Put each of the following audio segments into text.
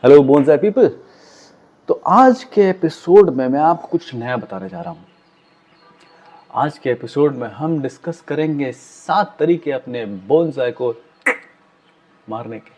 Hello bonsai people. तो आज के एपिसोड में मैं आपको कुछ नया बताने जा रहा हूँ। आज के एपिसोड में हम डिस्कस करेंगे 7 तरीके अपने बोनसाई को मारने के।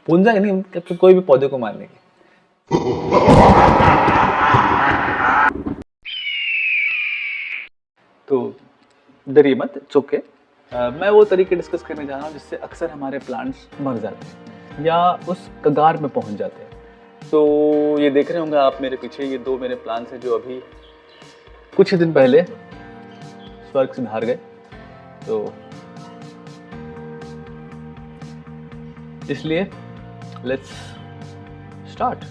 बोनसाई नहीं, मतलब कोई भी पौधे को मारने के। तो डरिए मत, इट्स ओके। मैं वो तरीके डिस्कस करने जा रहा हूँ जिससे अक्सर हमारे प्लांट्स मर जाते हैं या उस कगार में पहुँच जाते हैं। तो ये देख रहे होंगे आप मेरे पीछे, ये 2 मेरे प्लांट्स हैं जो अभी कुछ ही दिन पहले स्वर्ग से बाहर गए। तो इसलिए लेट्स स्टार्ट।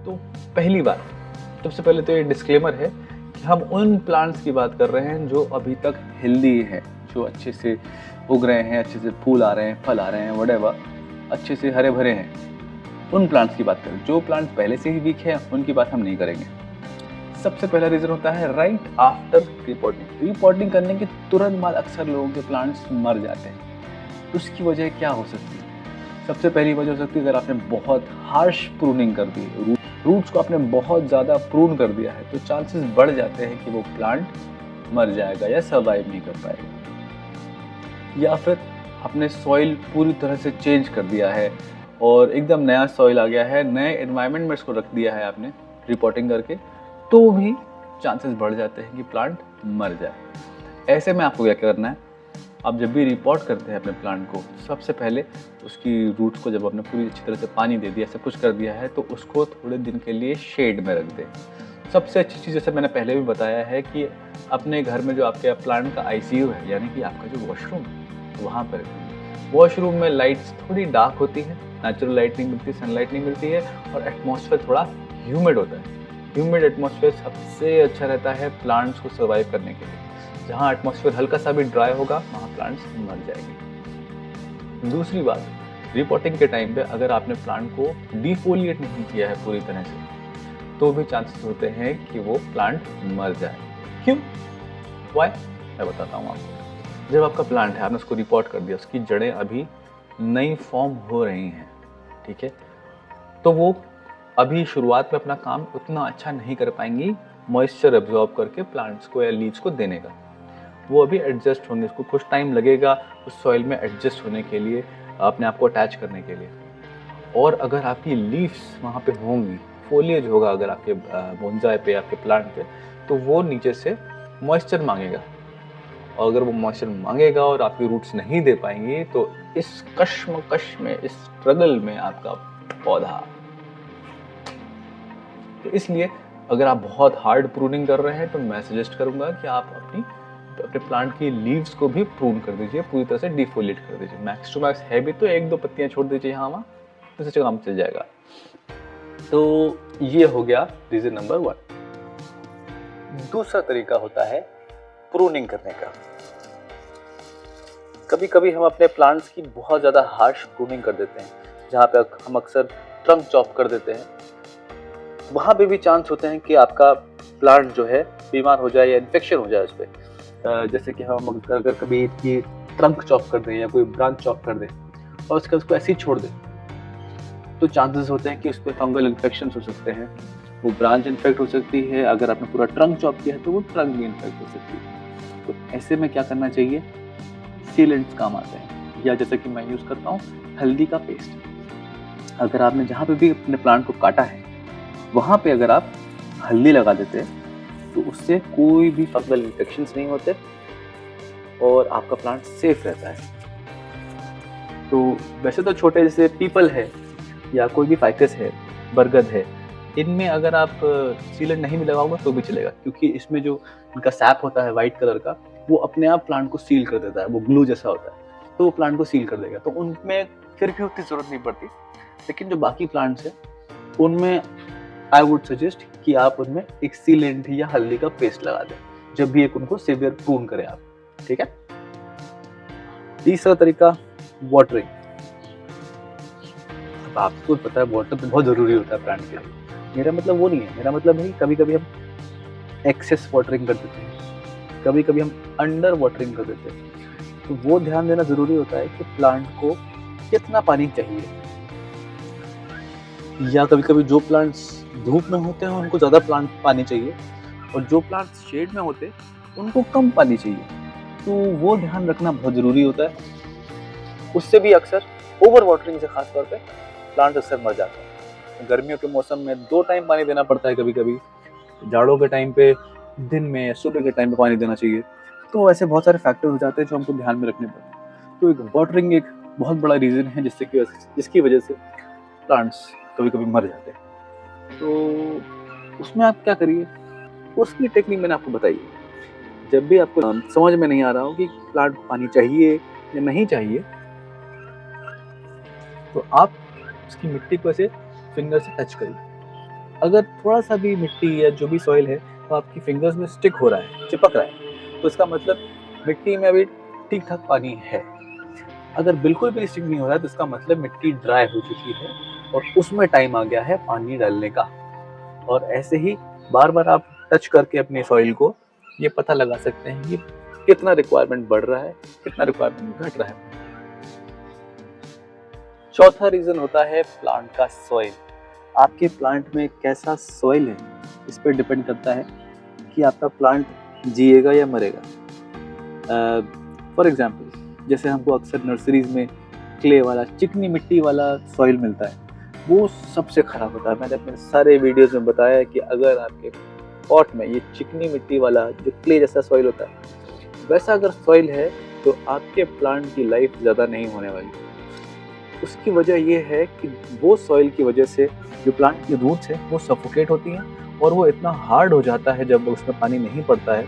तो पहली बात, सबसे पहले तो ये डिस्क्लेमर है कि हम उन प्लांट्स की बात कर रहे हैं जो अभी तक हेल्दी हैं, जो अच्छे से उग रहे हैं, अच्छे से फूल आ रहे हैं, फल आ रहे हैं, व्हाटएवर, अच्छे से हरे भरे हैं। उन प्लांट्स की बात करें। जो प्लांट्स पहले से ही वीक है उनकी बात हम नहीं करेंगे। सबसे पहला रीजन होता है राइट आफ्टर रिपोर्टिंग। रिपोर्टिंग करने के तुरंत बाद अक्सर लोगों के प्लांट्स मर जाते हैं। उसकी वजह क्या हो सकती है? सबसे पहली वजह हो सकती है अगर आपने बहुत हार्श प्रूनिंग कर दी, रूट्स को आपने बहुत ज़्यादा प्रून कर दिया है, तो चांसेस बढ़ जाते हैं कि वो प्लांट मर जाएगा या सर्वाइव नहीं कर पाएगा। या फिर आपने सॉइल पूरी तरह से चेंज कर दिया है और एकदम नया सॉइल आ गया है, नए एनवायरनमेंट में इसको रख दिया है आपने रिपोर्टिंग करके, तो भी चांसेस बढ़ जाते हैं कि प्लांट मर जाए। ऐसे में आपको क्या करना है, आप जब भी रिपोर्ट करते हैं अपने प्लांट को, सबसे पहले उसकी रूट्स को जब आपने पूरी अच्छी तरह से पानी दे दिया, सब कुछ कर दिया है, तो उसको थोड़े दिन के लिए शेड में रख दें। सबसे अच्छी चीज़, जैसे मैंने पहले भी बताया है, कि अपने घर में जो आपके प्लांट का ICU है, यानी कि आपका जो वॉशरूम, वहाँ पर वॉशरूम में लाइट्स थोड़ी डार्क होती है, नेचुरल लाइट नहीं मिलती, सनलाइट नहीं मिलती है, और एटमॉस्फेयर थोड़ा ह्यूमिड होता है। ह्यूमिड एटमॉस्फेयर सबसे अच्छा रहता है प्लांट्स को सर्वाइव करने के लिए। जहाँ एटमॉस्फेयर हल्का सा भी ड्राई होगा, वहाँ प्लांट्स मर जाएंगे। दूसरी बात, रिपोर्टिंग के टाइम पे अगर आपने प्लांट को डिफोलिएट नहीं किया है पूरी तरह से, तो भी चांसेस होते हैं कि वो प्लांट मर जाए। क्यों? वाई? मैं बताता हूँ आपको। जब आपका प्लांट है, आपने उसको रिपोर्ट कर दिया, उसकी जड़ें अभी नई फॉर्म हो रही हैं, ठीक है, तो वो अभी शुरुआत में अपना काम उतना अच्छा नहीं कर पाएंगी मॉइस्चर एब्जॉर्ब करके प्लांट्स को या लीव्स को देने का। वो अभी एडजस्ट होंगे, उसको कुछ टाइम लगेगा उस सॉइल में एडजस्ट होने के लिए, अपने आप को अटैच करने के लिए। और अगर आपकी लीव्स वहाँ पे होंगी, फोलिएज होगा अगर आपके बोनसाई पे, आपके प्लांट पे, तो वो नीचे से मॉइस्चर मांगेगा, और अगर वो मॉइस्चर मांगेगा और आपकी रूट्स नहीं दे पाएंगी, तो इस कश्मकश में, इस स्ट्रगल में आपका पौधा। तो इसलिए अगर आप बहुत हार्ड प्रूनिंग कर रहे हैं, तो मैं सजेस्ट करूंगा कि आप अपने प्लांट की लीव्स को भी प्रून कर दीजिए, पूरी तरह से डिफोलिएट कर दीजिए। मैक्स टू मैक्स है भी तो 1-2 पत्तियां छोड़ दीजिए यहाँ वहाँ, तो इससे काम चल जाएगा। तो ये हो गया रीजन नंबर 1। दूसरा तरीका होता है प्रूनिंग करने का। कभी कभी हम अपने प्लांट्स की बहुत ज़्यादा हार्श प्रूनिंग कर देते हैं, जहाँ पे हम अक्सर ट्रंक चॉप कर देते हैं। वहाँ पे भी चांस होते हैं कि आपका प्लांट जो है बीमार हो जाए या इन्फेक्शन हो जाए उस पर। जैसे कि हम अगर कभी इसकी ट्रंक चॉप कर दें या कोई ब्रांच चॉप कर दें और उसको ऐसे ही छोड़ दें, तो चांसेस होते हैं कि उस पर फंगल इन्फेक्शन हो सकते हैं, वो ब्रांच इन्फेक्ट हो सकती है। अगर आपने पूरा ट्रंक चॉप किया है तो वो ट्रंक भी इन्फेक्ट हो सकती है। तो ऐसे में क्या करना चाहिए? सीलेंट्स काम आते हैं, या जैसे कि मैं यूज़ करता हूँ हल्दी का पेस्ट। अगर आपने जहाँ पे भी अपने प्लांट को काटा है, वहाँ पे अगर आप हल्दी लगा देते हैं, तो उससे कोई भी फंगल इन्फेक्शंस नहीं होते और आपका प्लांट सेफ रहता है। तो वैसे तो छोटे जैसे पीपल है या कोई भी फाइकस है, बरगद है, इनमें अगर आप सीलेंट नहीं भी लगाओगे तो भी चलेगा, क्योंकि इसमें जो इनका सैप होता है वाइट कलर का, वो अपने आप प्लांट को सील कर देता है, वो ग्लू जैसा होता है, तो वो प्लांट को सील कर देगा। तो उनमें फिर भी उतनी ज़रूरत नहीं पड़ती। लेकिन जो बाकी प्लांट्स हैं, उनमें आई वुड सजेस्ट कि आप उनमें एक सीलेंट या हल्दी का पेस्ट लगा दें जब भी एक उनको सीवियर प्रून करें आप, ठीक है। तीसरा तरीका, वाटरिंग। अब आपको पता है वाटर तो बहुत ज़रूरी होता है प्लांट के लिए। मेरा मतलब वो नहीं है, मेरा मतलब है कभी कभी हम एक्सेस वाटरिंग कर देते हैं, कभी कभी हम अंडर वाटरिंग कर देते हैं। तो वो ध्यान देना ज़रूरी होता है कि प्लांट को कितना पानी चाहिए। या कभी कभी जो प्लांट्स धूप में होते हैं उनको ज़्यादा प्लांट पानी चाहिए, और जो प्लांट्स शेड में होते हैं उनको कम पानी चाहिए। तो वो ध्यान रखना बहुत ज़रूरी होता है। उससे भी अक्सर ओवर वाटरिंग से खास तौर पे प्लांट अक्सर मर जाते हैं। गर्मियों के मौसम में 2 टाइम पानी देना पड़ता है कभी कभी, जाड़ों के टाइम पे दिन में या सुबह के टाइम पे पानी देना चाहिए। तो ऐसे बहुत सारे फैक्टर हो जाते हैं जो हमको ध्यान में रखने पड़ते हैं। तो एक वाटरिंग एक बहुत बड़ा रीज़न है जिसकी वजह से प्लांट्स कभी कभी मर जाते हैं। तो उसमें आप क्या करिए, उसकी टेक्निक मैंने आपको बताई है। जब भी आपको समझ में नहीं आ रहा हो कि प्लांट को पानी चाहिए या नहीं चाहिए, तो आप उसकी मिट्टी को ऐसे फिंगर से टच करिए। अगर थोड़ा सा भी मिट्टी या जो भी सॉइल है तो आपकी फिंगर्स में स्टिक हो रहा है, चिपक रहा है, तो इसका मतलब मिट्टी में अभी ठीक ठाक पानी है। अगर बिल्कुल भी स्टिक नहीं हो रहा है तो इसका मतलब मिट्टी ड्राई हो चुकी है और उसमें टाइम आ गया है पानी डालने का। और ऐसे ही बार बार आप टच करके अपने सॉइल को ये पता लगा सकते हैं कि कितना रिक्वायरमेंट बढ़ रहा है, कितना रिक्वायरमेंट घट रहा है। चौथा रीजन होता है प्लांट का सॉइल। आपके प्लांट में कैसा सॉइल है इस पर डिपेंड करता है कि आपका प्लांट जिएगा या मरेगा। फॉर एग्जाम्पल, जैसे हमको अक्सर नर्सरीज में क्ले वाला, चिकनी मिट्टी वाला सॉइल मिलता है, वो सबसे खराब होता है। मैंने अपने सारे वीडियोस में बताया है कि अगर आपके पॉट में ये चिकनी मिट्टी वाला जो क्ले जैसा सॉइल होता है, वैसा अगर सॉइल है तो आपके प्लांट की लाइफ ज़्यादा नहीं होने वाली। उसकी वजह ये है कि वो सॉइल की वजह से जो प्लांट की रूट्स है वो सफोकेट होती हैं और वो इतना हार्ड हो जाता है जब उसमें पानी नहीं पड़ता है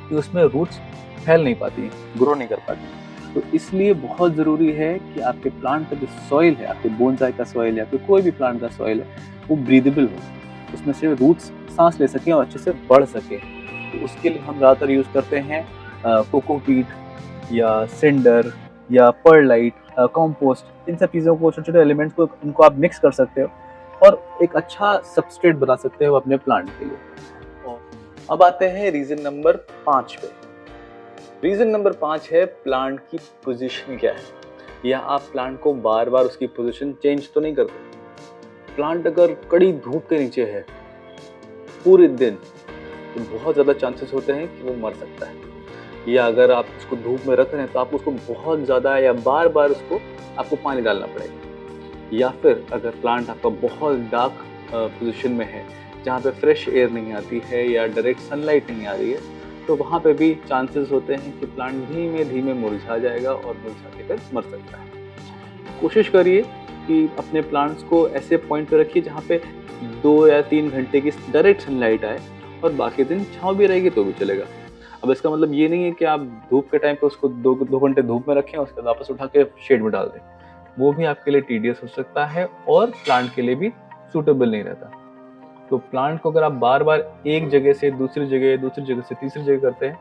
कि उसमें रूट्स फैल नहीं पाती हैं, ग्रो नहीं कर पाती। तो इसलिए बहुत ज़रूरी है कि आपके प्लांट का जो सॉइल है, आपके बोनसाई का सॉइल है, आपके कोई भी प्लांट का सॉइल है, वो ब्रीदेबल हो, उसमें से रूट्स सांस ले सकें और अच्छे से बढ़ सकें। तो उसके लिए हम ज़्यादातर यूज़ करते हैं कोकोपीट या सिंडर या परलाइट, कंपोस्ट। इन सब चीज़ों को, छोटे छोटे एलिमेंट्स को, इनको आप मिक्स कर सकते हो और एक अच्छा सबस्ट्रेट बना सकते हो अपने प्लांट के लिए। और अब आते हैं रीज़न नंबर 5 पे। रीज़न नंबर 5 है प्लांट की पोजीशन क्या है, या आप प्लांट को बार बार उसकी पोजीशन चेंज तो नहीं करते। प्लांट अगर कड़ी धूप के नीचे है पूरे दिन तो बहुत ज़्यादा चांसेस होते हैं कि वो मर सकता है। या अगर आप उसको धूप में रख रहे हैं तो आप उसको बहुत ज़्यादा या बार बार उसको आपको पानी डालना पड़ेगा। या फिर अगर प्लांट आपका बहुत डार्क पोजीशन में है जहाँ पे फ्रेश एयर नहीं आती है या डायरेक्ट सनलाइट नहीं आ रही है, तो वहाँ पे भी चांसेस होते हैं कि प्लांट धीमे धीमे मुरझा जाएगा और मुरझा के फिर मर सकता है। कोशिश करिए कि अपने प्लांट्स को ऐसे पॉइंट पे रखिए जहाँ पे 2 या 3 घंटे की डायरेक्ट सनलाइट आए और बाकी दिन छाँव भी रहेगी तो भी चलेगा। अब इसका मतलब ये नहीं है कि आप धूप के टाइम पे उसको 2 घंटे धूप में रखें और उसके बाद वापस उठा के शेड में डाल दें। वो भी आपके लिए टीडियस हो सकता है और प्लांट के लिए भी सूटेबल नहीं रहता। तो प्लांट को अगर आप बार बार एक जगह से दूसरी जगह से तीसरी जगह करते हैं,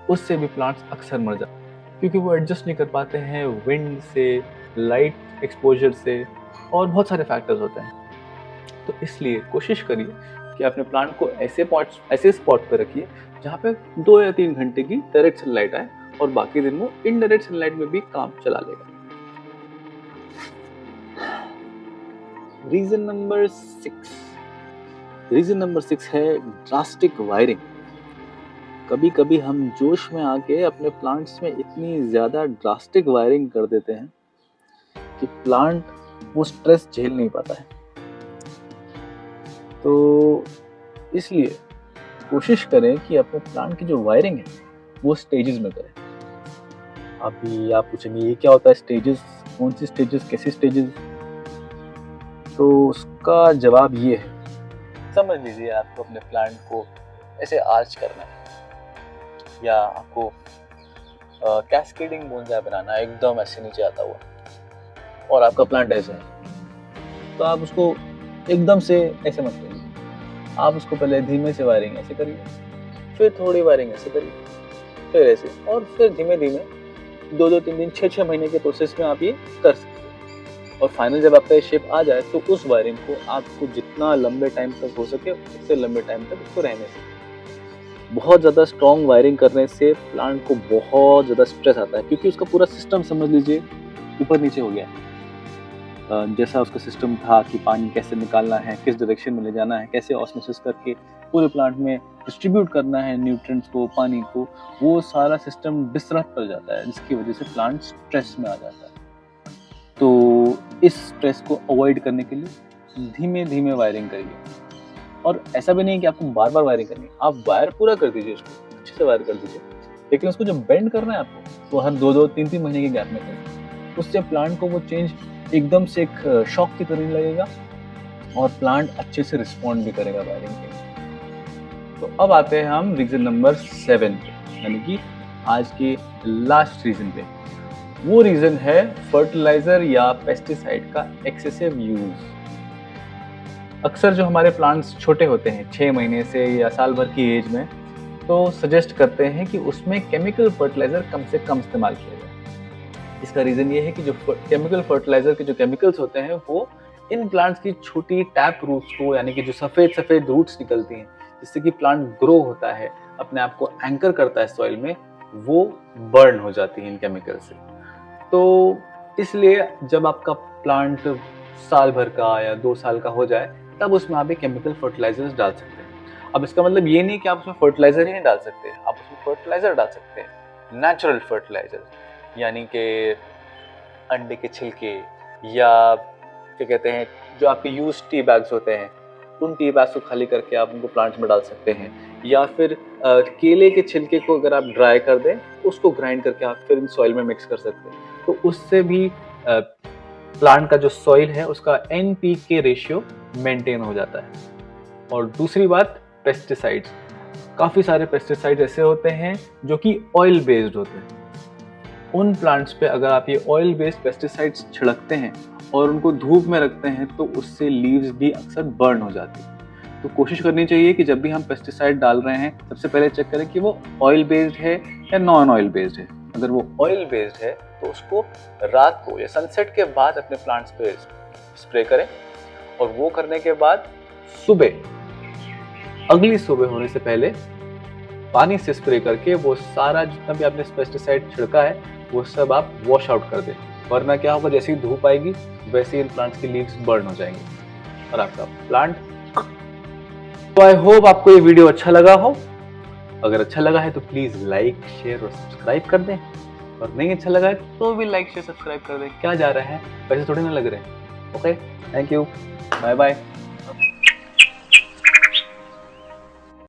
उससे भी प्लांट्स अक्सर मर जाते हैं, क्योंकि वो एडजस्ट नहीं कर पाते हैं विंड से, लाइट एक्सपोजर से, और बहुत सारे फैक्टर्स होते हैं। तो इसलिए कोशिश करिए कि अपने प्लांट को ऐसे स्पॉट पर रखिए जहाँ पे 2 या 3 घंटे की डायरेक्ट सनलाइट आए और बाकी दिन वो इनडायरेक्ट सनलाइट में भी काम चला लेगा। रीजन नंबर 6 है ड्रास्टिक वायरिंग। कभी कभी हम जोश में आके अपने प्लांट्स में इतनी ज़्यादा ड्रास्टिक वायरिंग कर देते हैं कि प्लांट वो स्ट्रेस झेल नहीं पाता है। तो इसलिए कोशिश करें कि अपने प्लांट की जो वायरिंग है वो स्टेजेस में करें। अभी आप पूछेंगे ये क्या होता है स्टेजेस, कौन सी स्टेजेस, कैसी स्टेजेस? तो उसका जवाब ये है, समझ लीजिए आपको अपने प्लांट को ऐसे आर्च करना है या आपको कैस्केडिंग बोनसाई बनाना है, एकदम ऐसे नीचे आता हुआ, और आपका प्लांट ऐसा है, तो आप उसको एकदम से ऐसे मत करिए। आप उसको पहले धीमे से वायरिंग ऐसे करिए, फिर थोड़ी वायरिंग ऐसे करिए, फिर ऐसे, और फिर धीमे धीमे 2-2, 3 दिन, 6-6 महीने के प्रोसेस में आप ये कर सकते हैं। और फाइनल जब आपका ये शेप आ जाए तो उस वायरिंग को आपको जितना लंबे टाइम तक हो सके उससे लंबे टाइम तक उसको रहने से। बहुत ज़्यादा स्ट्रॉन्ग वायरिंग करने से प्लांट को बहुत ज़्यादा स्ट्रेस आता है, क्योंकि उसका पूरा सिस्टम समझ लीजिए ऊपर नीचे हो गया है। जैसा उसका सिस्टम था कि पानी कैसे निकालना है, किस डायरेक्शन में ले जाना है, कैसे ऑस्मोसिस करके पूरे प्लांट में डिस्ट्रीब्यूट करना है न्यूट्रिएंट्स को, पानी को, वो सारा सिस्टम डिसरप्ट हो जाता है, जिसकी वजह से प्लांट स्ट्रेस में आ जाता है। तो इस स्ट्रेस को अवॉइड करने के लिए धीमे धीमे वायरिंग करिए। और ऐसा भी नहीं कि आपको बार बार वायरिंग करनी है, आप वायर पूरा कर दीजिए, उसको अच्छे से वायर कर दीजिए, लेकिन उसको जब बेंड करना है आपको, तो हर 2-2, 3-3 महीने के गैप में करें। उससे प्लांट को वो चेंज एकदम से एक शॉक की तरह लगेगा और प्लांट अच्छे से रिस्पॉन्ड भी करेगा वायरिंग के लिए। तो अब आते हैं हम रीजन नंबर 7 पे, यानी कि आज के लास्ट रीजन पे। वो रीजन है फर्टिलाइजर या पेस्टिसाइड का एक्सेसिव यूज। अक्सर जो हमारे प्लांट्स छोटे होते हैं 6 महीने से या साल भर की एज में, तो सजेस्ट करते हैं कि उसमें केमिकल फर्टिलाइजर कम से कम इस्तेमाल किया जाए। इसका रीज़न ये है कि जो केमिकल फर्टिलाइजर के जो केमिकल्स होते हैं वो इन प्लांट्स की छोटी टैप रूट्स को, यानी कि जो सफ़ेद सफ़ेद रूट्स निकलती हैं जिससे कि प्लांट ग्रो होता है, अपने आप को एंकर करता है सॉइल में, वो बर्न हो जाती है इन केमिकल से। तो इसलिए जब आपका प्लांट साल भर का या 2 साल का हो जाए, तब उसमें आप केमिकल फर्टिलाइजर्स डाल सकते हैं। अब इसका मतलब ये नहीं कि आप उसमें फर्टिलाइजर ही नहीं डाल सकते, आप उसमें फर्टिलाइजर डाल सकते हैं, नेचुरल फर्टिलाइजर, यानी कि अंडे के छिलके, या क्या कहते हैं, जो आपके यूज टी बैग्स होते हैं, उन टी बैग्स को खाली करके आप उनको प्लांट्स में डाल सकते हैं, या फिर केले के छिलके को अगर आप ड्राई कर दें, उसको ग्राइंड करके आप फिर इन सॉइल में मिक्स कर सकते हैं। तो उससे भी प्लांट का जो सॉइल है उसका NPK रेशियो मेंटेन हो जाता है। और दूसरी बात, पेस्टिसाइड्स। काफ़ी सारे पेस्टिसाइड्स ऐसे होते हैं जो कि ऑयल बेस्ड होते हैं। उन प्लांट्स पे अगर आप ये ऑयल बेस्ड पेस्टिसाइड्स छिड़कते हैं और उनको धूप में रखते हैं, तो उससे लीव्स भी अक्सर बर्न हो जाती है। तो कोशिश करनी चाहिए कि जब भी हम पेस्टिसाइड डाल रहे हैं, सबसे पहले चेक करें कि वो ऑयल बेस्ड है या नॉन ऑयल बेस्ड है। अगर वो ऑयल बेस्ड है तो उसको रात को या सनसेट के बाद अपने प्लांट्स पे स्प्रे करें, और वो करने के बाद अगली सुबह होने से पहले पानी से स्प्रे करके वो सारा जितना भी आपने पेस्टिसाइड छिड़का है वो सब आप वॉश आउट कर दें। वरना क्या होगा, जैसे ही धूप आएगी वैसे ही इन प्लांट्स की लीव्स बर्न हो जाएंगी और आपका प्लांट। तो आई होप आपको ये वीडियो अच्छा लगा हो। अगर अच्छा लगा है तो प्लीज लाइक, शेयर और सब्सक्राइब कर दें, और नहीं अच्छा लगा है तो भी लाइक, शेयर, सब्सक्राइब कर दें। क्या जा रहा है, पैसे थोड़े ना लग रहे हैं। Okay, thank you, bye bye.